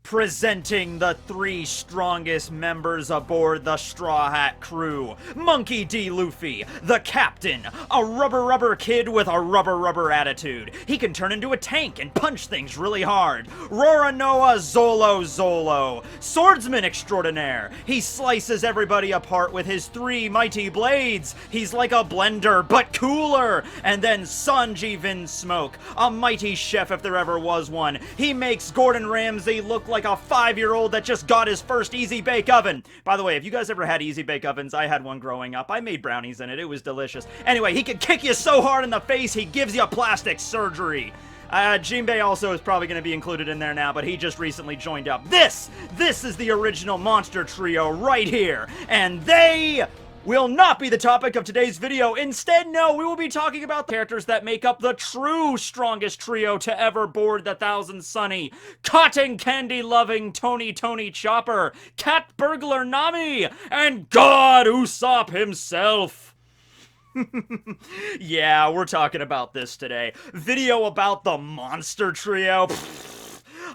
Presenting the three strongest members aboard the Straw Hat crew. Monkey D. Luffy, the captain, a rubber kid with a rubber attitude. He can turn into a tank and punch things really hard. Roronoa Zolo, swordsman extraordinaire. He slices everybody apart with his three mighty blades. He's like a blender, but cooler. And then Sanji Vinsmoke, a mighty chef if there ever was one. He makes Gordon Ramsay look like a 5-year-old that just got his first Easy Bake Oven. By the way, if you guys ever had Easy Bake Ovens, I had one growing up. I made brownies in it. It was delicious. Anyway, he can kick you so hard in the face, he gives you plastic surgery. Jinbei also is probably going to be included in there now, but he just recently joined up. This is the original monster trio right here, and they will not be the topic of today's video. Instead, no, we will be talking about the characters that make up the true strongest trio to ever board the Thousand Sunny. Cotton candy loving Tony Chopper, cat burglar Nami, and God Usopp himself. Yeah, we're talking about this today. Video about the monster trio.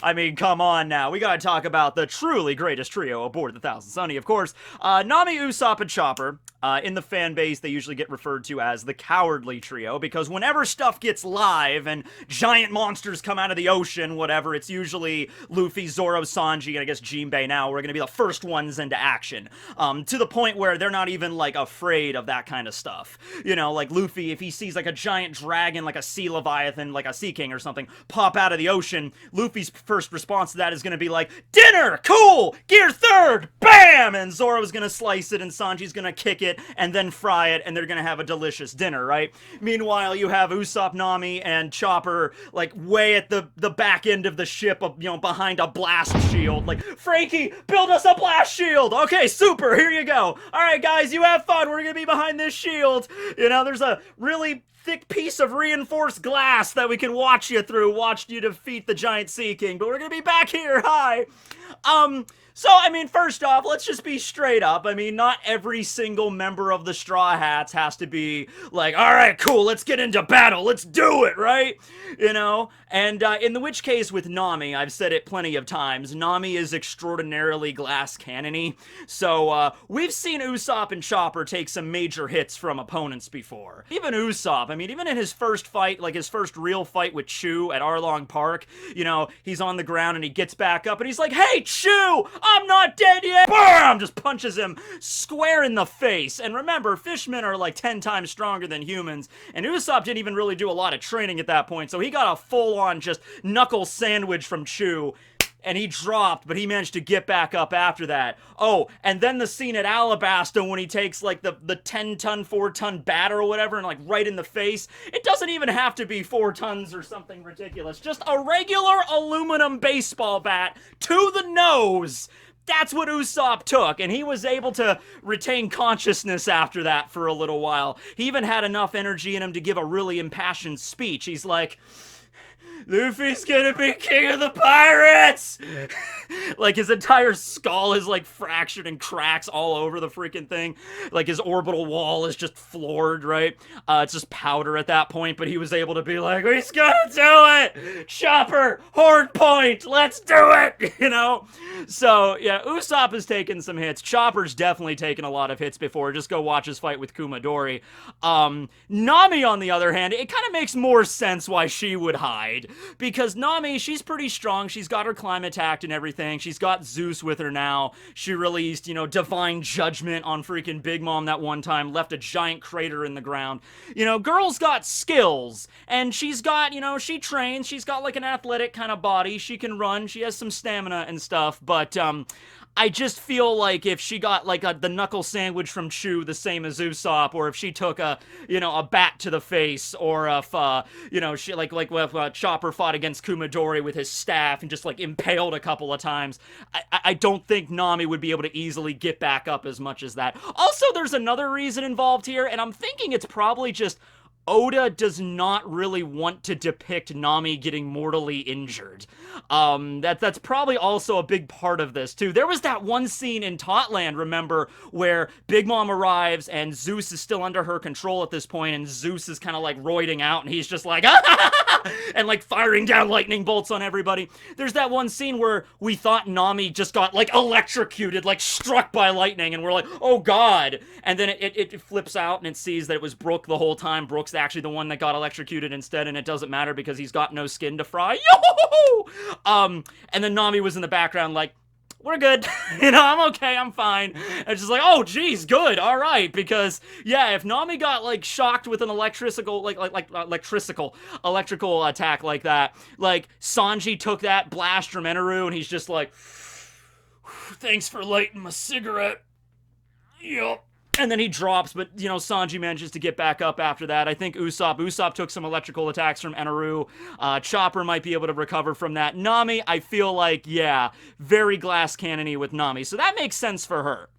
I mean, come on now. We gotta talk about the truly greatest trio aboard the Thousand Sunny, of course. Nami, Usopp, and Chopper. In the fan base, they usually get referred to as the Cowardly Trio, because whenever stuff gets live and giant monsters come out of the ocean, whatever, it's usually Luffy, Zoro, Sanji, and I guess Jinbei now, we're gonna be the first ones into action. To the point where they're not even, like, afraid of that kind of stuff. You know, like Luffy, if he sees, like, a giant dragon, like a sea leviathan, like a sea king or something, pop out of the ocean, Luffy's first response to that is gonna be like, dinner! Cool! Gear third! Bam! And Zoro's gonna slice it, and Sanji's gonna kick it, and then fry it, and they're gonna have a delicious dinner, right? Meanwhile, you have Usopp, Nami, and Chopper, like, way at the back end of the ship, you know, behind a blast shield. Like, Frankie, build us a blast shield! Okay, super, here you go. Alright, guys, you have fun, we're gonna be behind this shield. You know, there's a really thick piece of reinforced glass that we can watch you through, watch you defeat the giant Sea King, but we're gonna be back here, hi! So, I mean, first off, let's just be straight up. I mean, not every single member of the Straw Hats has to be like, alright, cool, let's get into battle, let's do it, right? You know? And, in the which case with Nami, I've said it plenty of times, Nami is extraordinarily glass cannon-y. So, we've seen Usopp and Chopper take some major hits from opponents before. Even Usopp, I mean, even in his first fight, like his first real fight with Chu at Arlong Park, you know, he's on the ground and he gets back up and he's like, hey, Chu! I'm not dead yet! BAM! Just punches him square in the face. And remember, fishmen are like 10 times stronger than humans, and Usopp didn't even really do a lot of training at that point, so he got a full-on just knuckle sandwich from Chu, and he dropped, but he managed to get back up after that. Oh, and then the scene at Alabasta when he takes, like, the 10-ton, 4-ton bat or whatever, and, like, right in the face. It doesn't even have to be 4 tons or something ridiculous. Just a regular aluminum baseball bat to the nose. That's what Usopp took, and he was able to retain consciousness after that for a little while. He even had enough energy in him to give a really impassioned speech. He's like, Luffy's gonna be king of the pirates! Like, his entire skull is, like, fractured and cracks all over the freaking thing. Like, his orbital wall is just floored, right? It's just powder at that point, but he was able to be like, he's gonna do it! Chopper, hard point, let's do it! You know? So, yeah, Usopp has taken some hits. Chopper's definitely taken a lot of hits before. Just go watch his fight with Kumadori. Nami, on the other hand, it kind of makes more sense why she would hide. Because Nami, she's pretty strong. She's got her climate tact and everything. She's got Zeus with her now. She released, you know, divine judgment on freaking Big Mom that one time, left a giant crater in the ground. You know, girl's got skills, and she's got, you know, she trains. She's got, like, an athletic kind of body. She can run. She has some stamina and stuff, but, I just feel like if she got, like, the knuckle sandwich from Chu the same as Usopp, or if she took a bat to the face, or if, you know, she, like if Chopper fought against Kumadori with his staff and just, like, impaled a couple of times, I don't think Nami would be able to easily get back up as much as that. Also, there's another reason involved here, and I'm thinking it's probably just Oda does not really want to depict Nami getting mortally injured. That's probably also a big part of this, too. There was that one scene in Totland, remember, where Big Mom arrives and Zeus is still under her control at this point, and Zeus is kind of like roiding out, and he's just like, and like firing down lightning bolts on everybody. There's that one scene where we thought Nami just got like electrocuted, like struck by lightning, and we're like, oh god. And then it flips out and it sees that it was Brook the whole time. Brook's actually the one that got electrocuted instead, and it doesn't matter because he's got no skin to fry. Yo! And then Nami was in the background like, we're good. I'm okay, I'm fine. And it's just like, oh, geez, good, all right. Because, yeah, if Nami got, like, shocked with an electrical attack like that, like, Sanji took that blast from Eneru, and he's just like, thanks for lighting my cigarette. Yup. And then he drops, but, Sanji manages to get back up after that. I think Usopp took some electrical attacks from Eneru. Chopper might be able to recover from that. Nami, I feel like, yeah, very glass cannon-y with Nami. So that makes sense for her.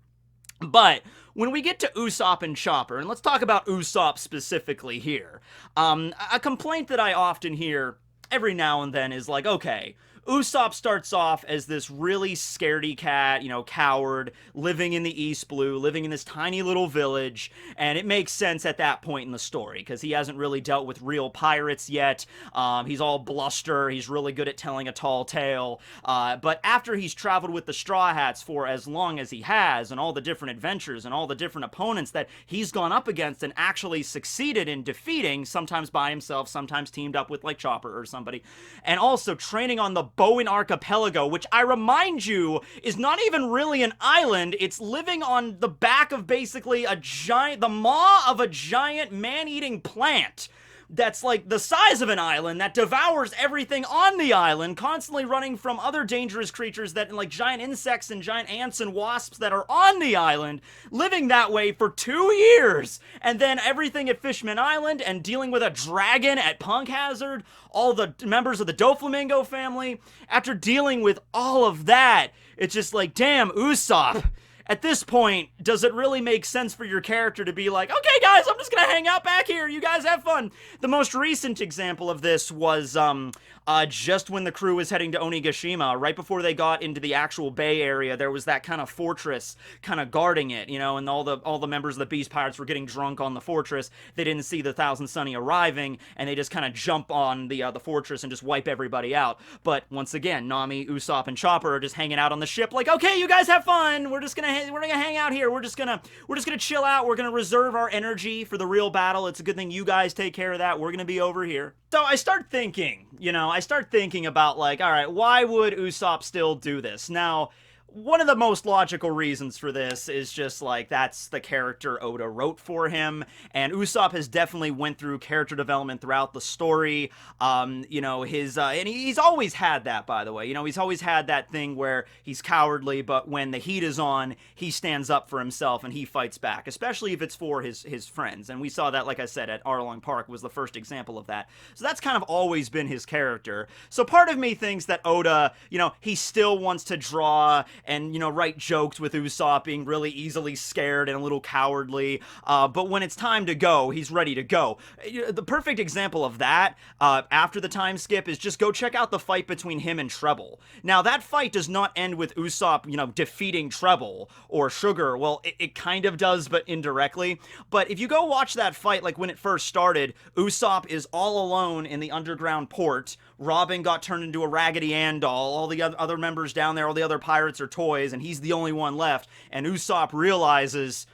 But when we get to Usopp and Chopper, and let's talk about Usopp specifically here, a complaint that I often hear every now and then is like, okay, Usopp starts off as this really scaredy cat, coward, living in the East Blue, living in this tiny little village, and it makes sense at that point in the story, because he hasn't really dealt with real pirates yet. He's all bluster, he's really good at telling a tall tale, but after he's traveled with the Straw Hats for as long as he has, and all the different adventures, and all the different opponents that he's gone up against and actually succeeded in defeating, sometimes by himself, sometimes teamed up with, like, Chopper or somebody, and also training on the Bowen Archipelago, which I remind you is not even really an island. It's living on the back of basically the maw of a giant man-eating plant that's like the size of an island that devours everything on the island, constantly running from other dangerous creatures that, like giant insects and giant ants and wasps that are on the island, living that way for 2 years. And then everything at Fishman Island and dealing with a dragon at Punk Hazard, all the members of the Doflamingo family. After dealing with all of that, it's just like, damn, Usopp. At this point, does it really make sense for your character to be like, okay, guys, I'm just gonna hang out back here. You guys have fun. The most recent example of this was just when the crew was heading to Onigashima, right before they got into the actual bay area, there was that kind of fortress kind of guarding it, and all the members of the Beast Pirates were getting drunk on the fortress. They didn't see the Thousand Sunny arriving, and they just kind of jump on the fortress and just wipe everybody out. But once again, Nami, Usopp, and Chopper are just hanging out on the ship like, okay, you guys have fun. We're gonna hang out here. We're just gonna chill out. We're gonna reserve our energy for the real battle. It's a good thing you guys take care of that. We're gonna be over here. So I start thinking, about like, all right, why would Usopp still do this? Now, one of the most logical reasons for this is just like that's the character Oda wrote for him, and Usopp has definitely went through character development throughout the story. And he's always had that, by the way. He's always had that thing where he's cowardly, but when the heat is on, he stands up for himself and he fights back, especially if it's for his friends. And we saw that, like I said, at Arlong Park was the first example of that. So that's kind of always been his character. So part of me thinks that Oda, he still wants to draw and, write jokes with Usopp being really easily scared and a little cowardly, but when it's time to go, he's ready to go. The perfect example of that, after the time skip, is just go check out the fight between him and Treble. Now, that fight does not end with Usopp, defeating Treble or Sugar. Well, it kind of does, but indirectly. But if you go watch that fight, like when it first started, Usopp is all alone in the underground port. Robin got turned into a Raggedy Ann doll. All the other members down there, all the other pirates are toys, and he's the only one left. And Usopp realizes,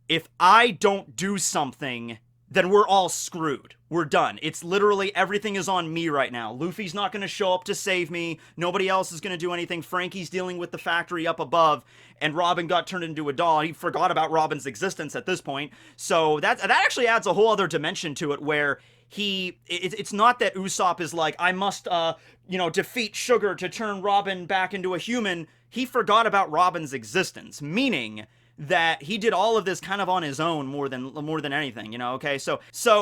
if I don't do something, then we're all screwed. We're done. It's literally everything is on me right now. Luffy's not going to show up to save me. Nobody else is going to do anything. Frankie's dealing with the factory up above, and Robin got turned into a doll. He forgot about Robin's existence at this point. So that actually adds a whole other dimension to it, where it's not that Usopp is like, I must, defeat Sugar to turn Robin back into a human. He forgot about Robin's existence, meaning that he did all of this kind of on his own more than anything, okay? So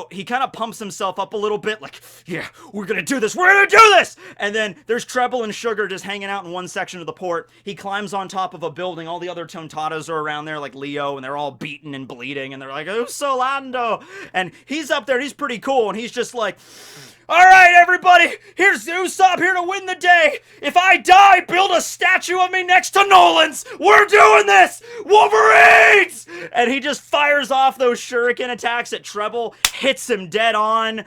he kind of pumps himself up a little bit, like, yeah, we're gonna do this! And then there's Treble and Sugar just hanging out in one section of the port. He climbs on top of a building. All the other Tontatas are around there, like Leo, and they're all beaten and bleeding, and they're like, Usolando! And he's up there, he's pretty cool, and he's just like, Alright, everybody, here's Usopp here to win the day. If I die, build a statue of me next to Nolan's. We're doing this! Wolverines! And he just fires off those shuriken attacks at Treble, hits him dead on.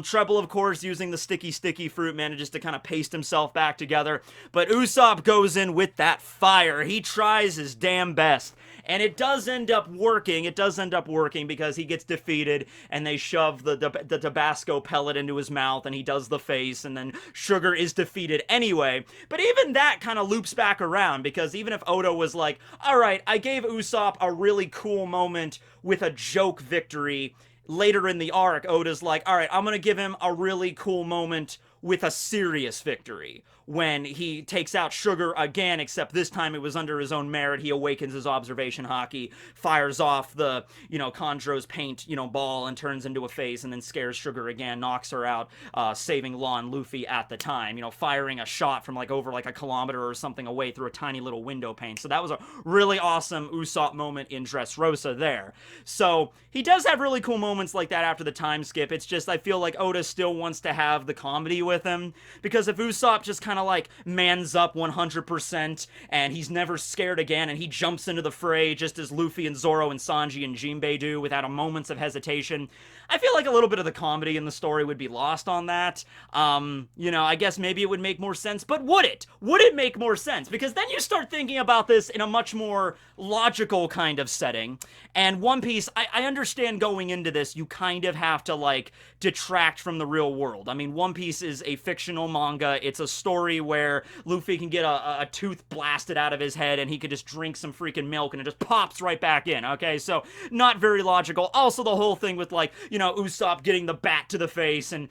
Treble, of course, using the sticky fruit, manages to kind of paste himself back together. But Usopp goes in with that fire. He tries his damn best. And it does end up working. It does end up working because he gets defeated and they shove the Tabasco pellet into his mouth and he does the face and then Sugar is defeated anyway. But even that kind of loops back around because even if Oda was like, alright, I gave Usopp a really cool moment with a joke victory, later in the arc, Oda's like, alright, I'm gonna give him a really cool moment with a serious victory when he takes out Sugar again, except this time it was under his own merit. He awakens his observation haki, fires off the, Chondro's paint, ball and turns into a face and then scares Sugar again, knocks her out, saving Law and Luffy at the time, firing a shot from over a kilometer or something away through a tiny little window pane. So that was a really awesome Usopp moment in Dressrosa there. So he does have really cool moments like that after the time skip. It's just, I feel like Oda still wants to have the comedy with him, because if Usopp just kind of mans up 100% and he's never scared again and he jumps into the fray just as Luffy and Zoro and Sanji and Jinbei do without a moment's of hesitation, I feel like a little bit of the comedy in the story would be lost on that. I guess maybe it would make more sense, but would it? Would it make more sense? Because then you start thinking about this in a much more logical kind of setting, and One Piece, I understand going into this, you kind of have to, detract from the real world. I mean, One Piece is a fictional manga. It's a story where Luffy can get a tooth blasted out of his head and he can just drink some freaking milk and it just pops right back in, okay? So, not very logical. Also, the whole thing with, Usopp getting the bat to the face and,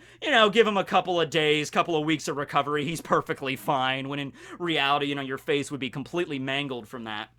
give him a couple of days, couple of weeks of recovery, he's perfectly fine, when in reality, your face would be completely mangled from that.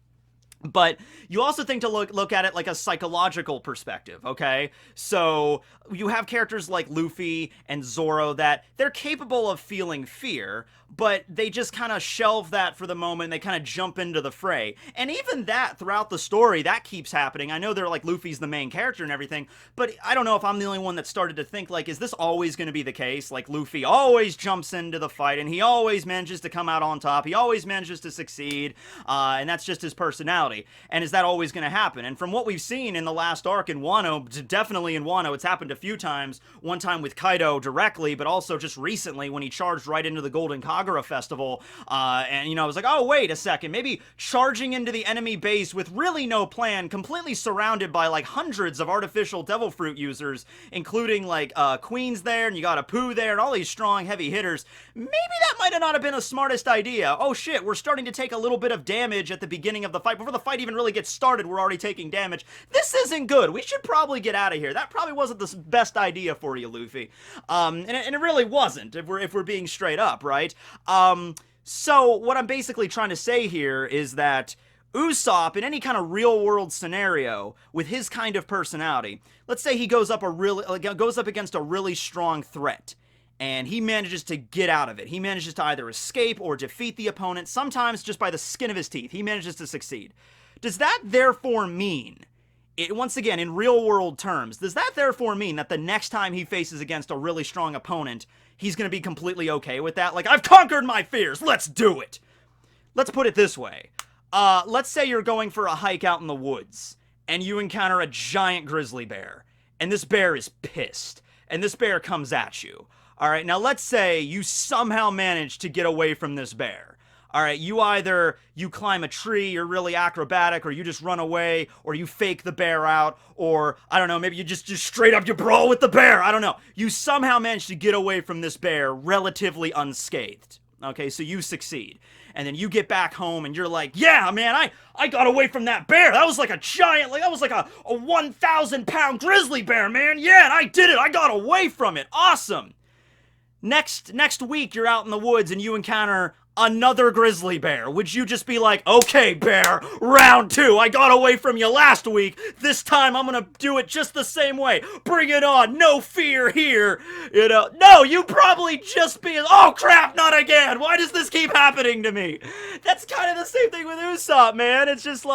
But you also think to look at it like a psychological perspective, okay? So you have characters like Luffy and Zoro that they're capable of feeling fear, but they just kind of shelve that for the moment. They kind of jump into the fray. And even that, throughout the story, that keeps happening. I know they're Luffy's the main character and everything, but I don't know if I'm the only one that started to think, is this always going to be the case? Luffy always jumps into the fight, and he always manages to come out on top. He always manages to succeed, and that's just his personality. And is that always going to happen? And from what we've seen in the last arc in Wano, definitely in Wano, it's happened a few times. One time with Kaido directly, but also just recently when he charged right into the Golden Kagura Festival. And, I was like, oh, wait a second. Maybe charging into the enemy base with really no plan, completely surrounded by, hundreds of artificial Devil Fruit users, including, Queen's there, and you got a Pooh there, and all these strong, heavy hitters. Maybe that might have not have been the smartest idea. Oh, shit, we're starting to take a little bit of damage at the beginning of the fight. Before the fight even really gets started, we're already taking damage. This isn't good. We should probably get out of here. That probably wasn't the best idea for you, Luffy. And it really wasn't, if we're being straight up, right? So what I'm basically trying to say here is that Usopp, in any kind of real-world scenario, with his kind of personality, let's say he goes up against a really strong threat, and he manages to get out of it. He manages to either escape or defeat the opponent, sometimes just by the skin of his teeth. He manages to succeed. Does that therefore mean, once again, in real-world terms, does that therefore mean that the next time he faces against a really strong opponent, he's going to be completely okay with that? I've conquered my fears, let's do it! Let's put it this way. Let's say you're going for a hike out in the woods, and you encounter a giant grizzly bear, and this bear is pissed, and this bear comes at you. Alright, now let's say you somehow manage to get away from this bear. Alright, you climb a tree, you're really acrobatic, or you just run away, or you fake the bear out, or, I don't know, maybe you just straight up you brawl with the bear, I don't know. You somehow manage to get away from this bear relatively unscathed. Okay, so you succeed. And then you get back home and you're like, yeah, man, I got away from that bear. That was like a giant, that was like a 1,000-pound grizzly bear, man. Yeah, and I did it. I got away from it. Awesome. Next week, you're out in the woods and you encounter another grizzly bear. Would you just be like, okay, bear, round 2. I got away from you last week. This time I'm gonna do it just the same way. Bring it on. No fear here. No, you probably just be, oh crap, not again. Why does this keep happening to me? That's kind of the same thing with Usopp, man. It's just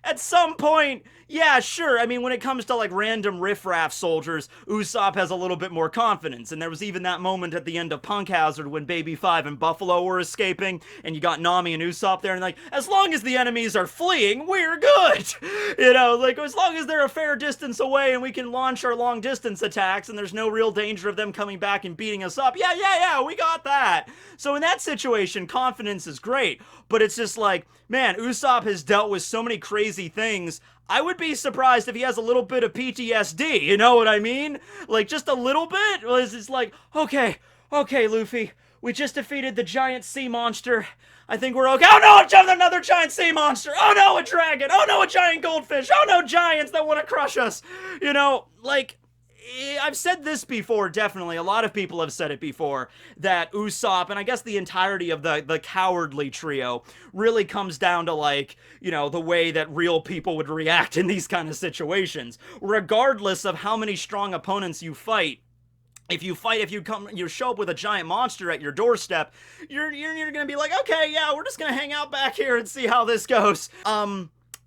at some point, yeah, sure. I mean, when it comes to like random riffraff soldiers, Usopp has a little bit more confidence. And there was even that moment at the end of Punk Hazard when Baby Five and Buffalo were escaping, and you got Nami and Usopp there, and like, as long as the enemies are fleeing, we're good. You know, like as long as they're a fair distance away and we can launch our long distance attacks and there's no real danger of them coming back and beating us up. Yeah, we got that. So in that situation, confidence is great. But it's just like, man, Usopp has dealt with so many crazy things. I would be surprised if he has a little bit of PTSD, you know what I mean? Like, just a little bit? It's like, okay, Luffy, we just defeated the giant sea monster. I think we're okay. Oh no, another giant sea monster! Oh no, a dragon! Oh no, a giant goldfish! Oh no, giants that want to crush us! You know, like, I've said this before, definitely. A lot of people have said it before, that Usopp, and I guess the entirety of the cowardly trio, really comes down to, like, you know, the way that real people would react in these kind of situations. Regardless of how many strong opponents you fight, if you show up with a giant monster at your doorstep, you're gonna be like, okay, yeah, we're just gonna hang out back here and see how this goes.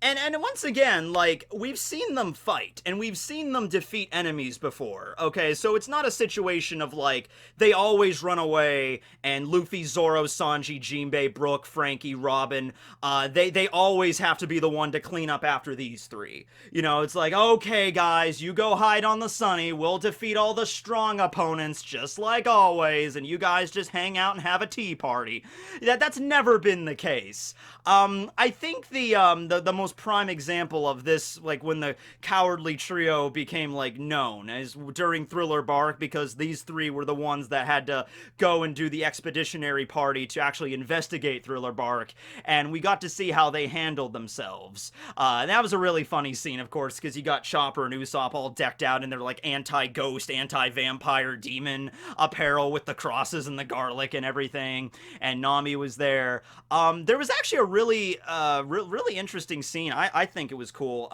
And once again, like, we've seen them fight, and we've seen them defeat enemies before, okay? So it's not a situation of, like, they always run away, and Luffy, Zoro, Sanji, Jinbei, Brook, Frankie, Robin, they always have to be the one to clean up after these three. You know, it's like, okay, guys, you go hide on the Sunny, we'll defeat all the strong opponents, just like always, and you guys just hang out and have a tea party. That's never been the case. I think the most prime example of this, like, when the cowardly trio became, like, known, as during Thriller Bark, because these three were the ones that had to go and do the expeditionary party to actually investigate Thriller Bark, and we got to see how they handled themselves. And that was a really funny scene, of course, because you got Chopper and Usopp all decked out in their, like, anti-ghost, anti-vampire demon apparel with the crosses and the garlic and everything, and Nami was there. There was actually a really interesting scene. I think it was cool,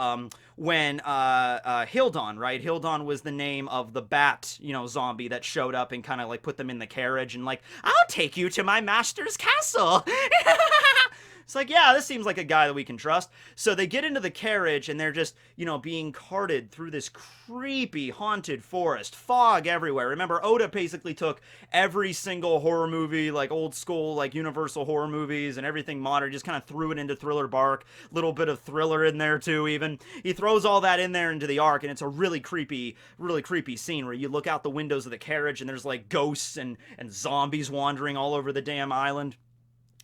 when Hildon, right? Hildon was the name of the bat, you know, zombie that showed up and kind of, like, put them in the carriage and, like, I'll take you to my master's castle. It's like, yeah, this seems like a guy that we can trust. So they get into the carriage, and they're just, you know, being carted through this creepy, haunted forest. Fog everywhere. Remember, Oda basically took every single horror movie, like old school, like Universal horror movies and everything modern, just kind of threw it into Thriller Bark. Little bit of Thriller in there, too, even. He throws all that in there into the arc, and it's a really creepy scene where you look out the windows of the carriage, and there's, like, ghosts and zombies wandering all over the damn island.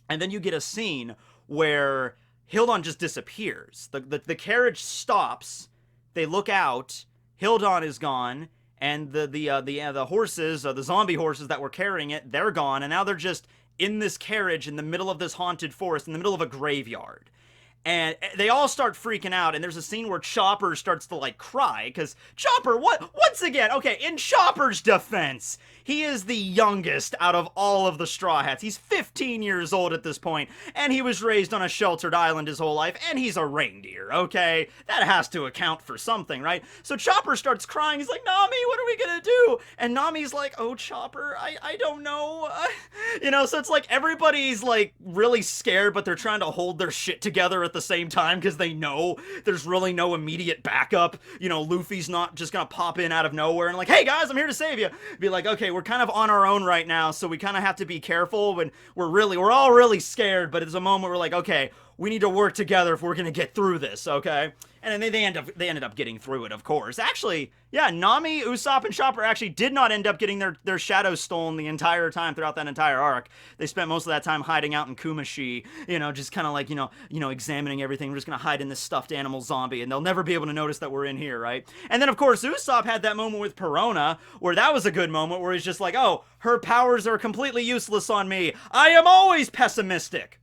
And then you get a scene where Hildon just disappears. The carriage stops, they look out, Hildon is gone, and the horses, the zombie horses that were carrying it, they're gone, and now they're just in this carriage in the middle of this haunted forest, in the middle of a graveyard. And they all start freaking out, and there's a scene where Chopper starts to, like, cry, because Chopper, once again, okay, in Chopper's defense, he is the youngest out of all of the Straw Hats. He's 15 years old at this point, and he was raised on a sheltered island his whole life, and he's a reindeer, okay? That has to account for something, right? So Chopper starts crying, he's like, Nami, what are we gonna do? And Nami's like, oh, Chopper, I don't know. You know, so it's like everybody's, like, really scared, but they're trying to hold their shit together at the same time, because they know there's really no immediate backup. You know, Luffy's not just gonna pop in out of nowhere and like, hey guys, I'm here to save you. Be like, okay, we're kind of on our own right now, so we kind of have to be careful when we're all really scared, but it's a moment where we're like, okay, we need to work together if we're gonna get through this, okay? And then they ended up getting through it, of course. Actually, yeah, Nami, Usopp, and Chopper actually did not end up getting their shadows stolen the entire time throughout that entire arc. They spent most of that time hiding out in Kumashi, you know, just kind of like, you know, examining everything. We're just gonna hide in this stuffed animal zombie, and they'll never be able to notice that we're in here, right? And then, of course, Usopp had that moment with Perona, where that was a good moment, where he's just like, oh, her powers are completely useless on me. I am always pessimistic.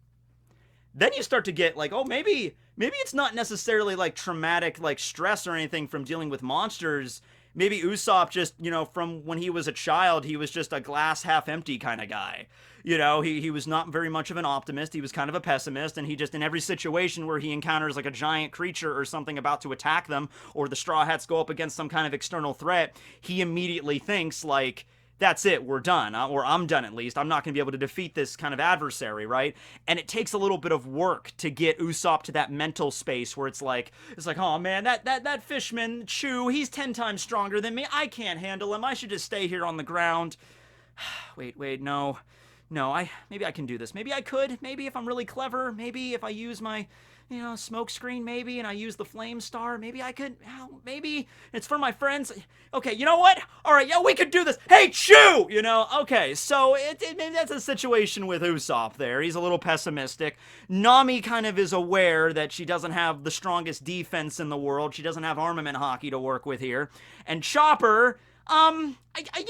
Then you start to get like, oh, maybe it's not necessarily like traumatic, like stress or anything from dealing with monsters. Maybe Usopp just, you know, from when he was a child, he was just a glass half empty kind of guy. You know, he was not very much of an optimist. He was kind of a pessimist, and he just, in every situation where he encounters like a giant creature or something about to attack them, or the Straw Hats go up against some kind of external threat, he immediately thinks like, that's it, we're done, or I'm done at least. I'm not going to be able to defeat this kind of adversary, right? And it takes a little bit of work to get Usopp to that mental space where it's like, oh man, that fishman, Chew, he's 10 times stronger than me. I can't handle him. I should just stay here on the ground. Wait, no. No, maybe I can do this. Maybe I could. Maybe if I'm really clever. Maybe if I use my, smoke screen, maybe, and I use the flame star, maybe I could, maybe it's for my friends. Okay, you know what? All right, yeah, we could do this. Hey, Chew! Okay, so that's a situation with Usopp there. He's a little pessimistic. Nami kind of is aware that she doesn't have the strongest defense in the world. She doesn't have armament hockey to work with here. And Chopper, you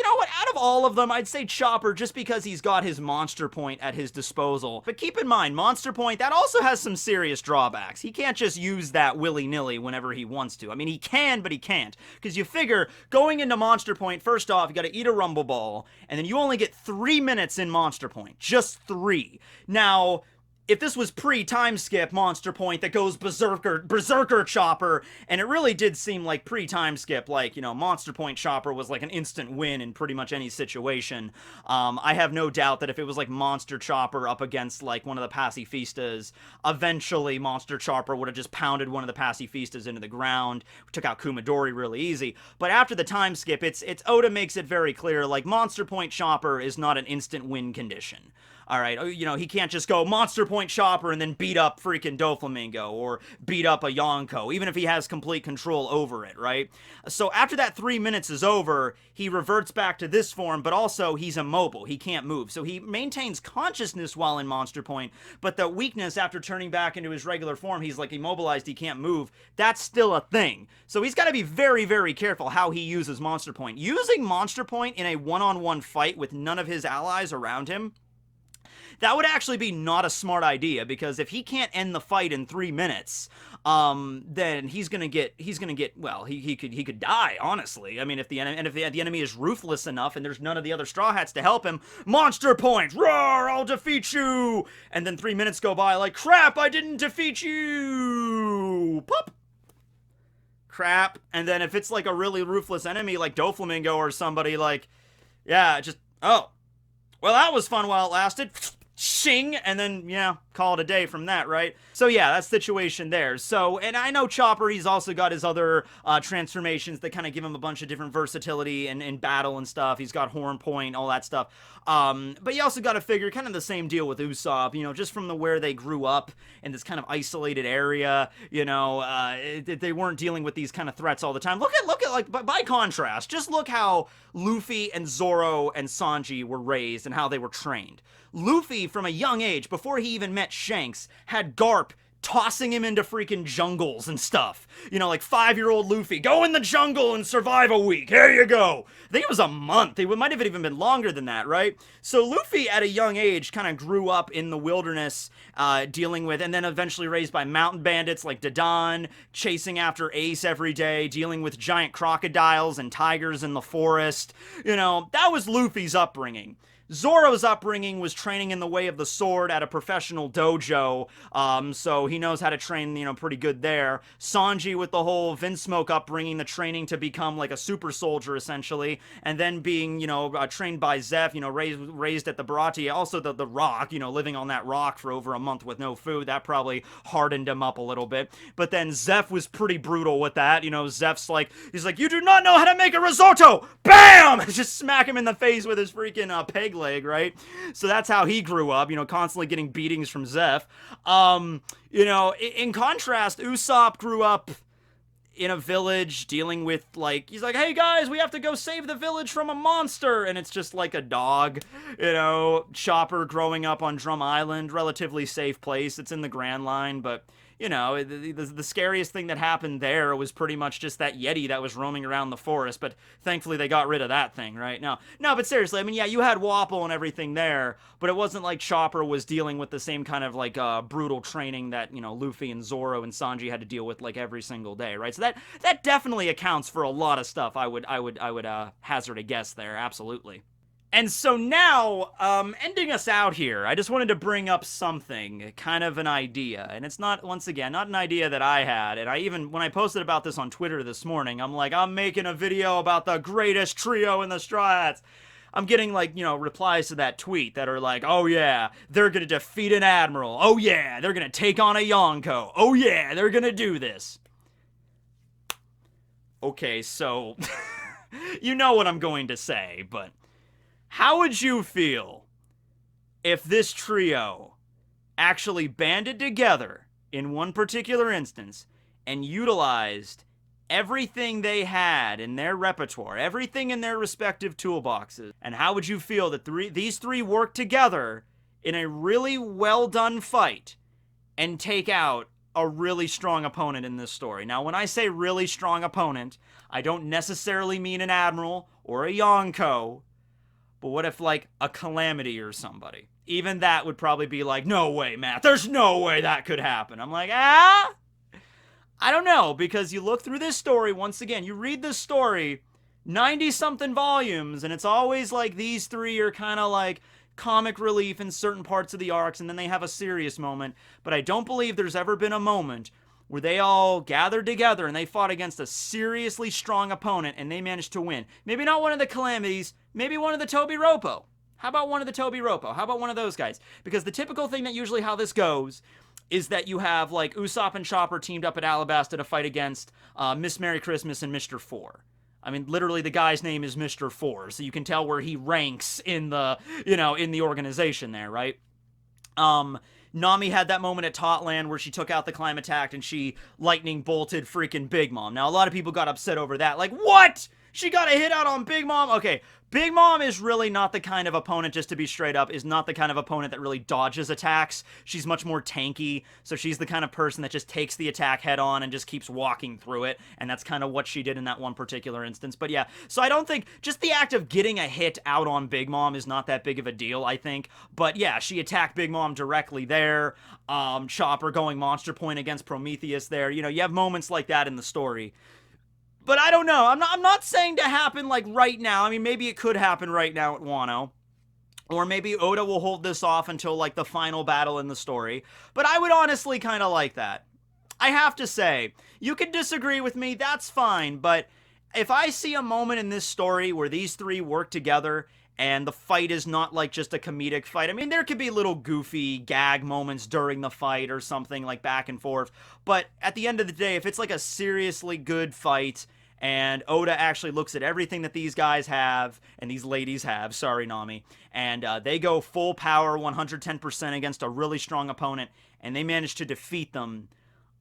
know what? Out of all of them, I'd say Chopper just because he's got his Monster Point at his disposal. But keep in mind, Monster Point, that also has some serious drawbacks. He can't just use that willy-nilly whenever he wants to. I mean, he can, but he can't. Because you figure, going into Monster Point, first off, you gotta eat a Rumble Ball, and then you only get 3 minutes in Monster Point. Just 3. Now, if this was pre-time skip Monster Point that goes berserker Chopper, and it really did seem like pre-time skip, like, Monster Point Chopper was like an instant win in pretty much any situation. I have no doubt that if it was like Monster Chopper up against like one of the pacifistas, eventually Monster Chopper would have just pounded one of the pacifistas into the ground, took out Kumadori really easy. But after the time skip, Oda makes it very clear, like, Monster Point Chopper is not an instant win condition. All right, he can't just go Monster Point Chopper and then beat up freaking Doflamingo or beat up a Yonko, even if he has complete control over it, right? So after that 3 minutes is over, he reverts back to this form, but also he's immobile. He can't move. So he maintains consciousness while in Monster Point, but the weakness after turning back into his regular form, he's like immobilized, he can't move. That's still a thing. So he's got to be very, very careful how he uses Monster Point. Using Monster Point in a one-on-one fight with none of his allies around him, that would actually be not a smart idea, because if he can't end the fight in 3 minutes, then he's gonna get, well, he could die, honestly. I mean, if the enemy is ruthless enough and there's none of the other Straw Hats to help him, Monster Point, roar, I'll defeat you! And then 3 minutes go by like, crap, I didn't defeat you! Pop! Crap. And then if it's like a really ruthless enemy like Doflamingo or somebody, like, yeah, just, oh, well, that was fun while it lasted. Shing, and then, call it a day from that, right? So yeah, that's the situation there. So, and I know Chopper, he's also got his other transformations that kind of give him a bunch of different versatility in battle and stuff. He's got Horn Point, all that stuff. But you also got to figure kind of the same deal with Usopp, just from where they grew up in this kind of isolated area, they weren't dealing with these kind of threats all the time. Look at like, by contrast, just look how Luffy and Zoro and Sanji were raised and how they were trained. Luffy, from a young age, before he even met Shanks, had Garp tossing him into freaking jungles and stuff. Like 5-year-old Luffy, go in the jungle and survive a week. Here you go. I think it was a month. It might have even been longer than that, right? So Luffy, at a young age, kind of grew up in the wilderness, dealing with, and then eventually raised by mountain bandits like Dadan, chasing after Ace every day, dealing with giant crocodiles and tigers in the forest. That was Luffy's upbringing. Zoro's upbringing was training in the way of the sword at a professional dojo, so he knows how to train, pretty good there. Sanji with the whole Vinsmoke upbringing, the training to become like a super soldier, essentially, and then being, trained by Zeph, raised at the Baratie, also the rock, living on that rock for over a month with no food, that probably hardened him up a little bit. But then Zeph was pretty brutal with that, Zeph's like, he's like, you do not know how to make a risotto! BAM! Just smack him in the face with his freaking peg leg, right? So that's how he grew up, constantly getting beatings from Zeph. In contrast, Usopp grew up in a village dealing with, like, he's like, hey guys, we have to go save the village from a monster, and it's just like a dog. Chopper growing up on Drum Island, relatively safe place. It's in the Grand Line, but the scariest thing that happened there was pretty much just that Yeti that was roaming around the forest, but thankfully they got rid of that thing, right? No, but seriously, I mean, yeah, you had Wapple and everything there, but it wasn't like Chopper was dealing with the same kind of, like, brutal training that, Luffy and Zoro and Sanji had to deal with, like, every single day, right? So that definitely accounts for a lot of stuff, I would hazard a guess there, absolutely. And so now, ending us out here, I just wanted to bring up something, kind of an idea, and it's not, once again, not an idea that I had, and when I posted about this on Twitter this morning, I'm like, I'm making a video about the greatest trio in the Straw Hats. I'm getting, like, you know, replies to that tweet that are like, oh yeah, they're gonna defeat an admiral. Oh yeah, they're gonna take on a Yonko. Oh yeah, they're gonna do this. Okay, so you know what I'm going to say, but how would you feel if this trio actually banded together in one particular instance and utilized everything they had in their repertoire, everything in their respective toolboxes? And how would you feel that these three work together in a really well done fight and take out a really strong opponent in this story? Now, when I say really strong opponent, I don't necessarily mean an admiral or a Yonko, but what if, like, a Calamity or somebody? Even that would probably be like, no way, Matt, there's no way that could happen. I'm like, I don't know, because you look through this story, once again, you read this story, 90-something volumes, and it's always like these three are kind of like comic relief in certain parts of the arcs, and then they have a serious moment. But I don't believe there's ever been a moment where they all gathered together and they fought against a seriously strong opponent and they managed to win. Maybe not one of the Calamities, maybe one of the Toby Roppo. How about one of the Toby Roppo? How about one of those guys? Because the typical thing that usually how this goes is that you have, like, Usopp and Chopper teamed up at Alabasta to fight against Miss Merry Christmas and Mr. Four. I mean, literally, the guy's name is Mr. Four, so you can tell where he ranks in the, you know, in the organization there, right? Nami had that moment at Totland where she took out the Climb Attack and she lightning bolted freaking Big Mom. Now, a lot of people got upset over that. Like, what? She got a hit out on Big Mom? Okay, Big Mom is really not the kind of opponent, just to be straight up, is not the kind of opponent that really dodges attacks. She's much more tanky, so she's the kind of person that just takes the attack head on and just keeps walking through it, and that's kind of what she did in that one particular instance. But yeah, so I don't think, just the act of getting a hit out on Big Mom is not that big of a deal, I think. But yeah, she attacked Big Mom directly there. Chopper going Monster Point against Prometheus there. You know, you have moments like that in the story. But I don't know. I'm not saying to happen, like, right now. I mean, maybe it could happen right now at Wano. Or maybe Oda will hold this off until, like, the final battle in the story. But I would honestly kind of like that. I have to say, you can disagree with me, that's fine. But if I see a moment in this story where these three work together and the fight is not, like, just a comedic fight. I mean, there could be little goofy gag moments during the fight or something, like, back and forth. But at the end of the day, if it's, like, a seriously good fight and Oda actually looks at everything that these guys have, and these ladies have, sorry, Nami, and they go full power 110% against a really strong opponent, and they manage to defeat them,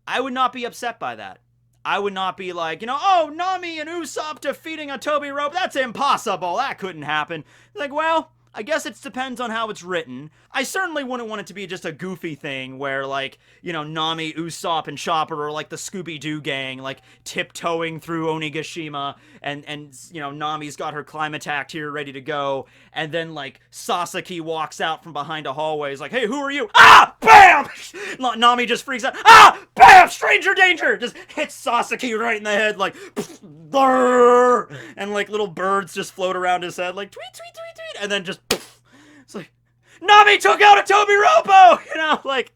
I would not be upset by that. I would not be like, you know, oh, Nami and Usopp defeating a Toby Rope, that's impossible, that couldn't happen. Like, well, I guess it depends on how it's written. I certainly wouldn't want it to be just a goofy thing where, like, you know, Nami, Usopp, and Chopper are like the Scooby-Doo gang, like, tiptoeing through Onigashima, and you know, Nami's got her Climb Attack here ready to go, and then, like, Sasaki walks out from behind a hallway, is like, hey, who are you? Ah! Bam! Nami just freaks out. Ah! Bam! Stranger danger! Just hits Sasaki right in the head, like, brrr! And, like, little birds just float around his head, like, tweet, tweet, tweet, tweet, and then just, it's like, Nami took out a Toby Roppo! You know, like,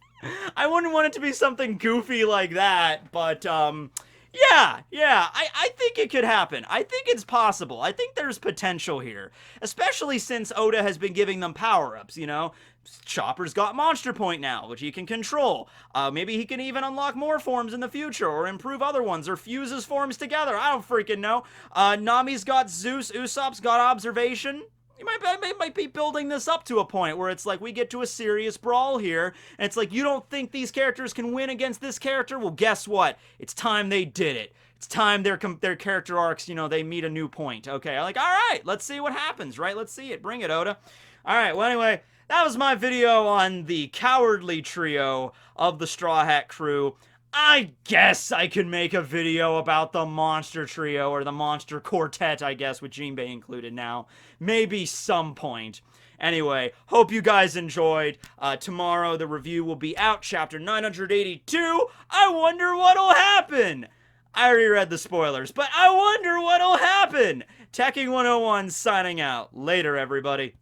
I wouldn't want it to be something goofy like that, but, yeah, I think it could happen. I think it's possible. I think there's potential here, especially since Oda has been giving them power-ups, you know? Chopper's got Monster Point now, which he can control. Maybe he can even unlock more forms in the future, or improve other ones, or fuse his forms together. I don't freaking know. Nami's got Zeus, Usopp's got Observation. You might be building this up to a point where it's like we get to a serious brawl here, and it's like, you don't think these characters can win against this character? Well, guess what? It's time they did it. It's time their character arcs, you know, they meet a new point. Okay, I'm like, all right, let's see what happens, right? Let's see it. Bring it, Oda. All right, well, anyway, that was my video on the cowardly trio of the Straw Hat crew. I guess I could make a video about the Monster Trio, or the Monster Quartet, I guess, with Jinbei included now. Maybe some point. Anyway, hope you guys enjoyed. Tomorrow the review will be out, chapter 982. I wonder what'll happen. I already read the spoilers, but I wonder what'll happen. Teching 101 signing out. Later, everybody.